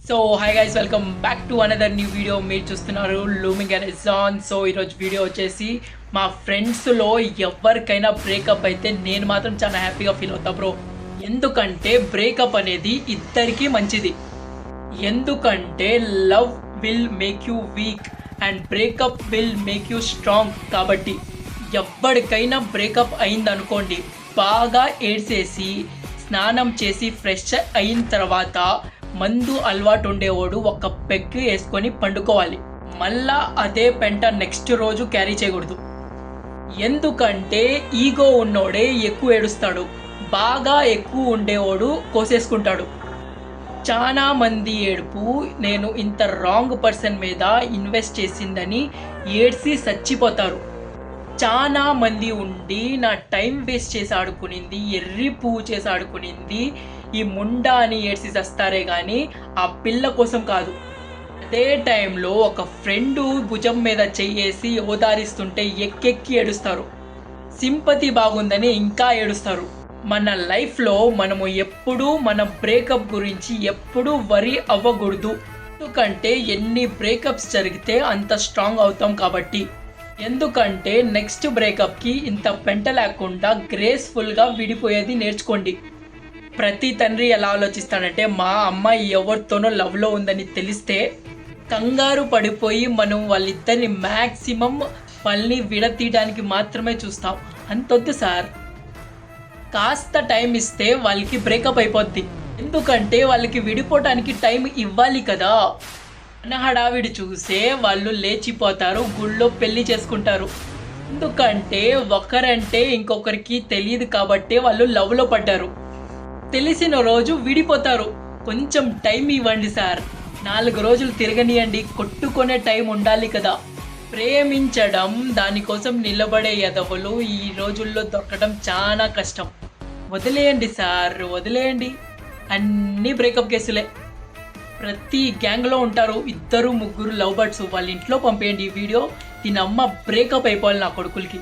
So hi guys, welcome back to another new video. మీరు చూస్తున్నారు looming Amazon. So ఈరోజు video వచ్చేసి మా ఫ్రెండ్స్లో ఎవరికైనా బ్రేకప్ అయితే నేను మాత్రం చాలా హ్యాపీగా ఫీల్ అవుతా బ్రో. ఎందుకంటే బ్రేకప్ అనేది ఇద్దరికీ మంచిది. ఎందుకంటే love will make you week and breakup will make you strong. కాబట్టి ఎవరికైనా బ్రేకప్ అయిందనుకోండి, బాగా ఏడ్చేసి స్నానం చేసి ఫ్రెష్ అయిన తర్వాత మందు అలవాటు ఉండేవాడు ఒక పెగ్ వేసుకొని పండుకోవాలి. మళ్ళా అదే పెంట నెక్స్ట్ రోజు క్యారీ చేయకూడదు. ఎందుకంటే ఈగో ఉన్నోడే ఎక్కువ ఏడుస్తాడు, బాగా ఎక్కువ ఉండేవాడు కోసేసుకుంటాడు. చాలా మంది ఏడుపు నేను ఇంత రాంగ్ పర్సన్ మీద ఇన్వెస్ట్ చేసిందని ఏడ్చి చచ్చిపోతారు. చాలా మంది ఉండి నా టైం వేస్ట్ చేసి ఆడుకునింది, ఎర్రి పువ్వు చేసి ఆడుకునింది, ఈ ముండా అని ఏడ్చి చస్తారే కానీ ఆ పిల్ల కోసం కాదు. అదే టైంలో ఒక ఫ్రెండు భుజం మీద చెయ్యేసి ఓదారిస్తుంటే ఎక్కెక్కి ఏడుస్తారు. సింపతి బాగుందని ఇంకా ఏడుస్తారు. మన లైఫ్లో మనము ఎప్పుడూ మన బ్రేకప్ గురించి ఎప్పుడూ వరీ అవ్వకూడదు. ఎందుకంటే ఎన్ని బ్రేకప్స్ జరిగితే అంత స్ట్రాంగ్ అవుతాం కాబట్టి. ఎందుకంటే నెక్స్ట్ బ్రేకప్కి ఇంత పెంట లేకుండా గ్రేస్ఫుల్గా విడిపోయేది నేర్చుకోండి. ప్రతి తండ్రి ఎలా ఆలోచిస్తాడంటే, మా అమ్మాయి ఎవరితోనో లవ్లో ఉందని తెలిస్తే కంగారు పడిపోయి మనం వాళ్ళిద్దరిని మ్యాక్సిమం వాళ్ళని విడతీయడానికి మాత్రమే చూస్తాం. అంతొద్దు సార్, కాస్త టైం ఇస్తే వాళ్ళకి బ్రేకప్ అయిపోద్ది. ఎందుకంటే వాళ్ళకి విడిపోవటానికి టైం ఇవ్వాలి కదా. మన హడావిడి చూసే వాళ్ళు లేచిపోతారు, గుళ్ళో పెళ్లి చేసుకుంటారు. ఎందుకంటే ఒకరంటే ఇంకొకరికి తెలియదు కాబట్టి వాళ్ళు లవ్లో పడ్డారు. తెలిసిన రోజు విడిపోతారు. కొంచెం టైం ఇవ్వండి సార్, 4 రోజులు తిరగనియండి. కొట్టుకునే టైం ఉండాలి కదా. ప్రేమించడం, దానికోసం నిలబడే ఎదవలు ఈ రోజుల్లో దొరకడం చాలా కష్టం. వదిలేయండి సార్, వదిలేయండి. అన్నీ బ్రేకప్ కేసులే. ప్రతి గ్యాంగ్లో ఉంటారు 2-3 లవ్ బర్డ్స్. వాళ్ళ ఇంట్లో పంపేయండి ఈ వీడియో. దీని అమ్మ బ్రేకప్ అయిపోవాలి నా కొడుకులకి.